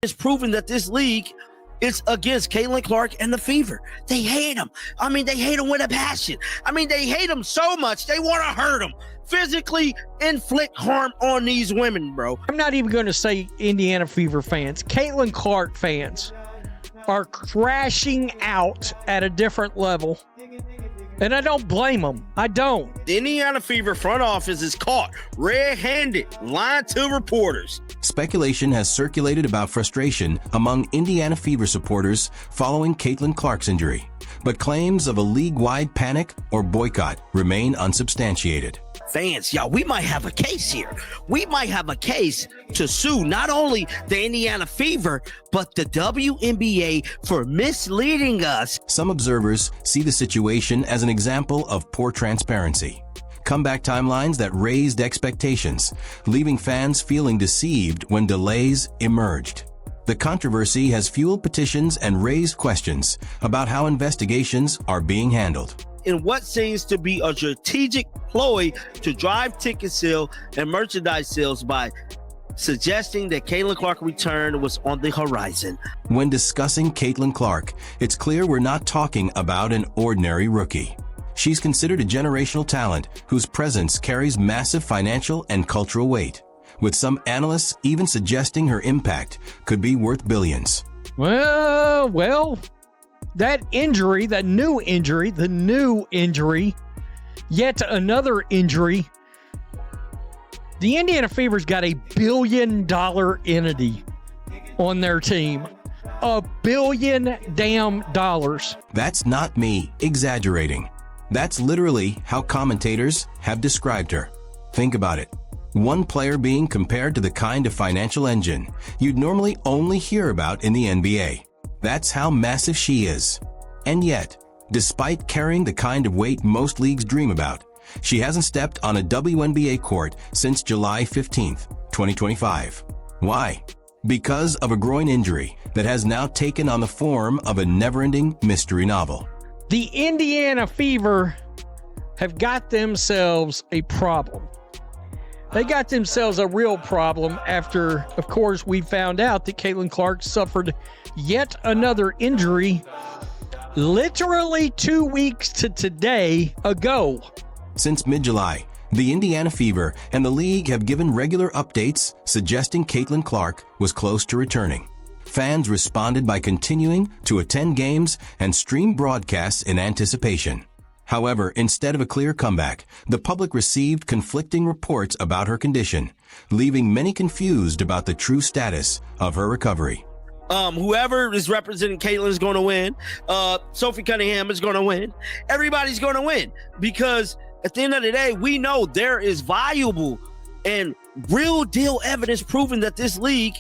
It's proven that this league is against Caitlin Clark and the Fever. They hate him. I mean, they hate him with a passion. I mean, they hate him so much, they want to hurt him. Physically inflict harm on these women, bro. I'm not even going to say Indiana Fever fans. Caitlin Clark fans are crashing out at a different level. And I don't blame them. I don't. The Indiana Fever front office is caught red-handed, lying to reporters. Speculation has circulated about frustration among Indiana Fever supporters following Caitlin Clark's injury, but claims of a league-wide panic or boycott remain unsubstantiated. Fans, y'all, we might have a case here. We might have a case to sue not only the Indiana Fever, but the WNBA for misleading us. Some observers see the situation as an example of poor transparency. Comeback timelines that raised expectations, leaving fans feeling deceived when delays emerged. The controversy has fueled petitions and raised questions about how investigations are being handled. In what seems to be a strategic ploy to drive ticket sale and merchandise sales by suggesting that Caitlin Clark's return was on the horizon. When discussing Caitlin Clark, it's clear we're not talking about an ordinary rookie. She's considered a generational talent whose presence carries massive financial and cultural weight, with some analysts even suggesting her impact could be worth billions. Well, that injury, the new injury, yet another injury. The Indiana Fever's got $1 billion entity on their team. $1 billion damn dollars. That's not me exaggerating. That's literally how commentators have described her. Think about it. One player being compared to the kind of financial engine you'd normally only hear about in the NBA. That's how massive she is. And yet, despite carrying the kind of weight most leagues dream about, she hasn't stepped on a WNBA court since July 15th, 2025. Why? Because of a groin injury that has now taken on the form of a never-ending mystery novel. The Indiana Fever have got themselves a problem. They got themselves a real problem after, of course, we found out that Caitlin Clark suffered yet another injury literally 2 weeks to today ago. Since mid-July, the Indiana Fever and the league have given regular updates suggesting Caitlin Clark was close to returning. Fans responded by continuing to attend games and stream broadcasts in anticipation. However, instead of a clear comeback, the public received conflicting reports about her condition, leaving many confused about the true status of her recovery. Whoever is representing Caitlin is going to win. Sophie Cunningham is going to win. Everybody's going to win because at the end of the day, we know there is valuable and real deal evidence proving that this league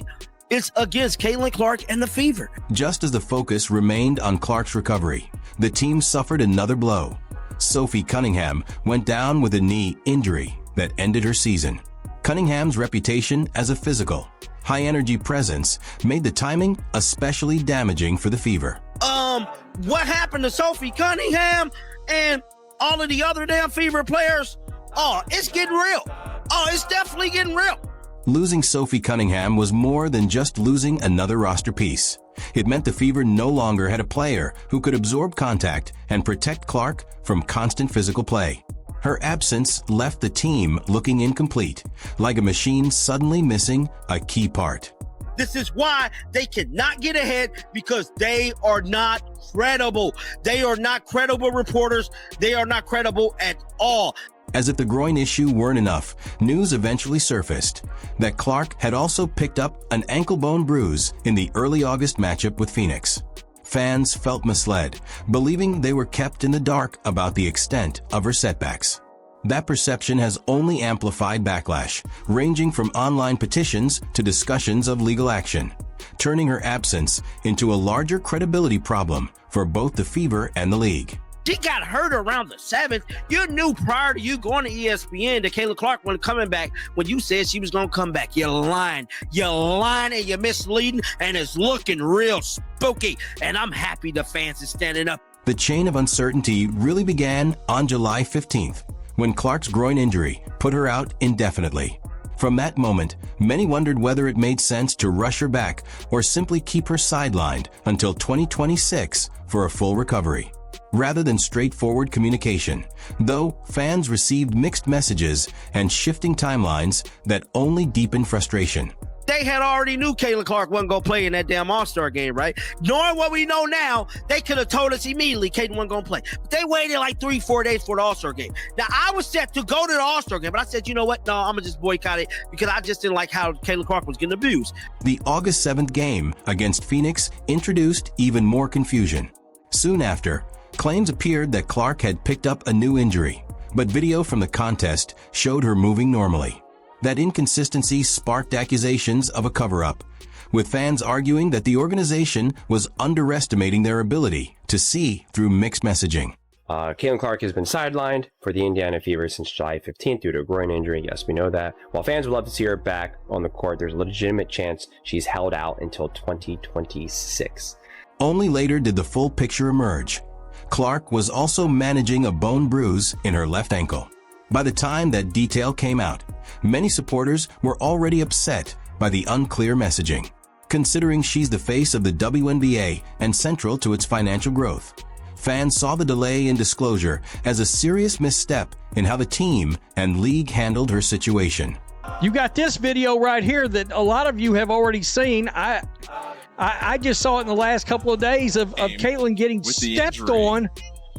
is against Caitlin Clark and the Fever. Just as the focus remained on Clark's recovery, the team suffered another blow. Sophie Cunningham went down with a knee injury that ended her season. Cunningham's reputation as a physical, high-energy presence made the timing especially damaging for the Fever. What happened to Sophie Cunningham and all of the other damn Fever players? Oh, it's getting real. Oh, it's definitely getting real. Losing Sophie Cunningham was more than just losing another roster piece. It meant the Fever no longer had a player who could absorb contact and protect Clark from constant physical play. Her absence left the team looking incomplete, like a machine suddenly missing a key part. This is why they cannot get ahead, because they are not credible. They are not credible reporters. They are not credible at all. As if the groin issue weren't enough, news eventually surfaced that Clark had also picked up an ankle bone bruise in the early August matchup with Phoenix. Fans felt misled, believing they were kept in the dark about the extent of her setbacks. That perception has only amplified backlash, ranging from online petitions to discussions of legal action, turning her absence into a larger credibility problem for both the Fever and the league. She got hurt around the 7th. You knew prior to you going to ESPN that Caitlin Clark wasn't coming back when you said she was going to come back. You're lying. You're lying and you're misleading, and it's looking real spooky. And I'm happy the fans are standing up. The chain of uncertainty really began on July 15th, when Clark's groin injury put her out indefinitely. From that moment, many wondered whether it made sense to rush her back or simply keep her sidelined until 2026 for a full recovery, rather than straightforward communication, though fans received mixed messages and shifting timelines that only deepened frustration. They had already knew Caitlin Clark wasn't going to play in that damn All-Star game, right? Knowing what we know now, they could have told us immediately Caitlin wasn't going to play. But they waited like 3-4 days for the All-Star game. Now, I was set to go to the All-Star game, but I said, you know what? No, I'm going to just boycott it because I just didn't like how Caitlin Clark was getting abused. The August 7th game against Phoenix introduced even more confusion. Soon after, claims appeared that Clark had picked up a new injury, but video from the contest showed her moving normally. That inconsistency sparked accusations of a cover-up, with fans arguing that the organization was underestimating their ability to see through mixed messaging. Caitlin Clark has been sidelined for the Indiana Fever since July 15th due to a groin injury. Yes, we know that. While fans would love to see her back on the court, there's a legitimate chance she's held out until 2026. Only later did the full picture emerge. Clark was also managing a bone bruise in her left ankle. By the time that detail came out, many supporters were already upset by the unclear messaging, considering she's the face of the WNBA and central to its financial growth. Fans saw the delay in disclosure as a serious misstep in how the team and league handled her situation. You got this video right here that a lot of you have already seen. I just saw it in the last couple of days of Caitlin getting stepped on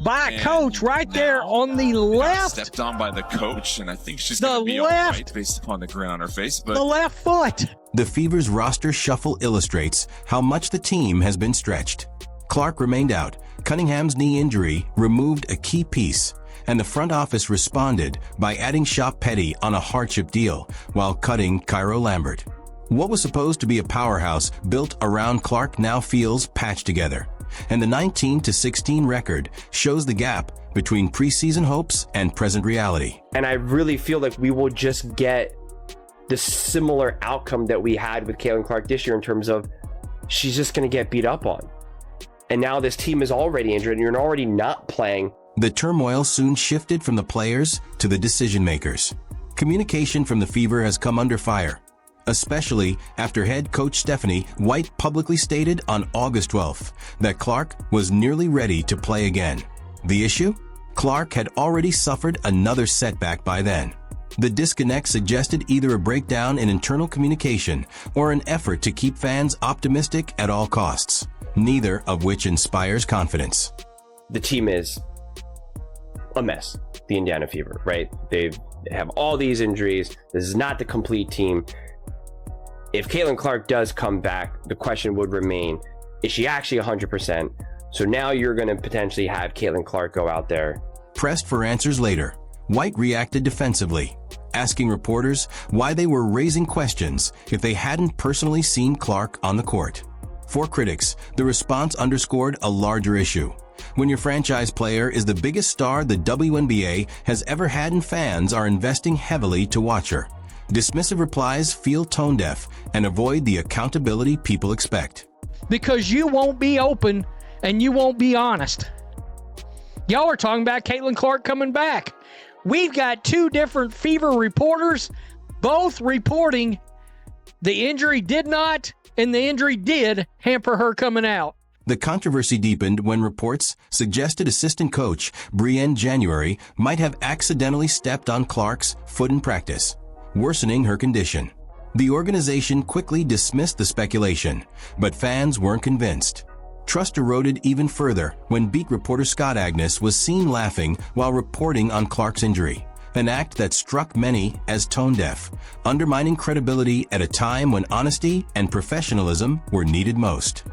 by a coach right there on the left. Stepped on by the coach, and I think she's going to be all right based upon the grin on her face. But the left foot. The Fever's roster shuffle illustrates how much the team has been stretched. Clark remained out. Cunningham's knee injury removed a key piece, and the front office responded by adding Shop Petty on a hardship deal while cutting Cairo Lambert. What was supposed to be a powerhouse built around Clark now feels patched together, and the 19-16 record shows the gap between preseason hopes and present reality. And I really feel like we will just get the similar outcome that we had with Caitlin Clark this year in terms of she's just going to get beat up on. And now this team is already injured and you're already not playing. The turmoil soon shifted from the players to the decision makers. Communication from the Fever has come under fire, especially after head coach Stephanie White publicly stated on August 12th that Clark was nearly ready to play again. The issue? Clark had already suffered another setback by then. The disconnect suggested either a breakdown in internal communication or an effort to keep fans optimistic at all costs, neither of which inspires confidence. The team is a mess, the Indiana Fever, right? They have all these injuries. This is not the complete team. If Caitlin Clark does come back, the question would remain, is she actually 100%? So now you're going to potentially have Caitlin Clark go out there. Pressed for answers later, White reacted defensively, asking reporters why they were raising questions if they hadn't personally seen Clark on the court. For critics, the response underscored a larger issue. When your franchise player is the biggest star the WNBA has ever had and fans are investing heavily to watch her, dismissive replies feel tone-deaf and avoid the accountability people expect. Because you won't be open and you won't be honest. Y'all are talking about Caitlin Clark coming back. We've got two different Fever reporters, both reporting the injury did not and the injury did hamper her coming out. The controversy deepened when reports suggested assistant coach Brienne January might have accidentally stepped on Clark's foot in practice, worsening her condition. The organization quickly dismissed the speculation, but fans weren't convinced. Trust eroded even further when beat reporter Scott Agnes was seen laughing while reporting on Clark's injury, an act that struck many as tone-deaf, undermining credibility at a time when honesty and professionalism were needed most.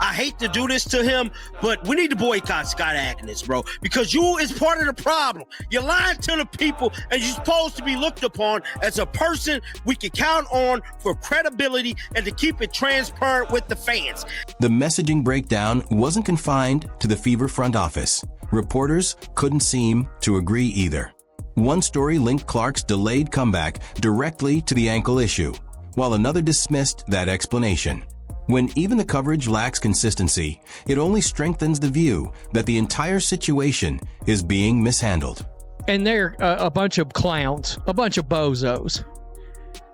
I hate to do this to him, but we need to boycott Scott Agnes, bro, because you is part of the problem. You're lying to the people, and you're supposed to be looked upon as a person we can count on for credibility and to keep it transparent with the fans. The messaging breakdown wasn't confined to the Fever front office. Reporters couldn't seem to agree either. One story linked Clark's delayed comeback directly to the ankle issue, while another dismissed that explanation. When even the coverage lacks consistency, it only strengthens the view that the entire situation is being mishandled. And they're a bunch of clowns, a bunch of bozos.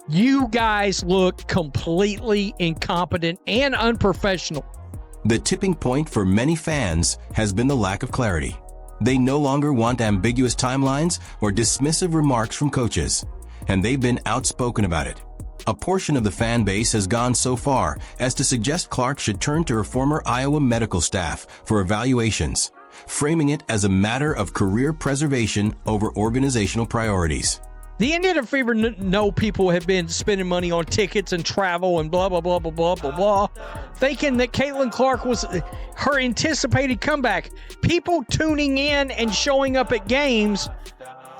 You guys look completely incompetent and unprofessional. The tipping point for many fans has been the lack of clarity. They no longer want ambiguous timelines or dismissive remarks from coaches, and they've been outspoken about it. A portion of the fan base has gone so far as to suggest Clark should turn to her former Iowa medical staff for evaluations, framing it as a matter of career preservation over organizational priorities. The Indiana Fever know people have been spending money on tickets and travel and blah, blah, blah, blah, blah, blah, blah, thinking that Caitlin Clark was her anticipated comeback. People tuning in and showing up at games,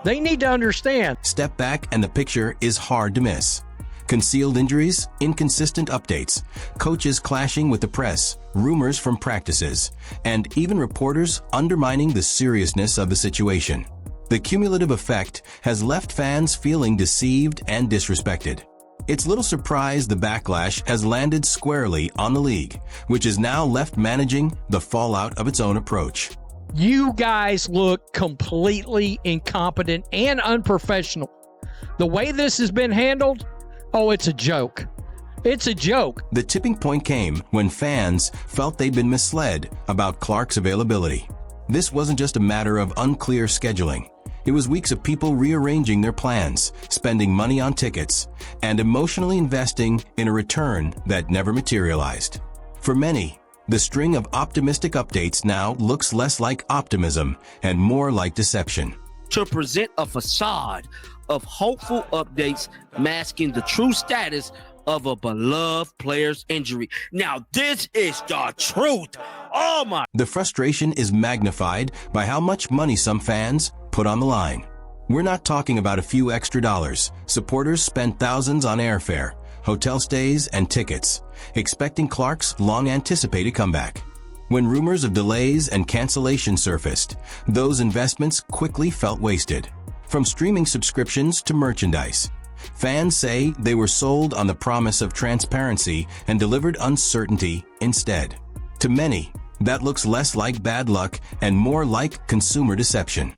they need to understand. Step back and the picture is hard to miss. Concealed injuries, inconsistent updates, coaches clashing with the press, rumors from practices, and even reporters undermining the seriousness of the situation. The cumulative effect has left fans feeling deceived and disrespected. It's little surprise the backlash has landed squarely on the league, which is now left managing the fallout of its own approach. You guys look completely incompetent and unprofessional. The way this has been handled, oh, it's a joke. It's a joke. The tipping point came when fans felt they'd been misled about Clark's availability. This wasn't just a matter of unclear scheduling. It was weeks of people rearranging their plans, spending money on tickets, and emotionally investing in a return that never materialized. For many, the string of optimistic updates now looks less like optimism and more like deception. To present a facade of hopeful updates masking the true status of a beloved player's injury. Now, this is the truth. Oh my. The frustration is magnified by how much money some fans put on the line. We're not talking about a few extra dollars. Supporters spent thousands on airfare, hotel stays, and tickets, expecting Clark's long-anticipated comeback. When rumors of delays and cancellation surfaced, those investments quickly felt wasted. From streaming subscriptions to merchandise, fans say they were sold on the promise of transparency and delivered uncertainty instead. To many, that looks less like bad luck and more like consumer deception.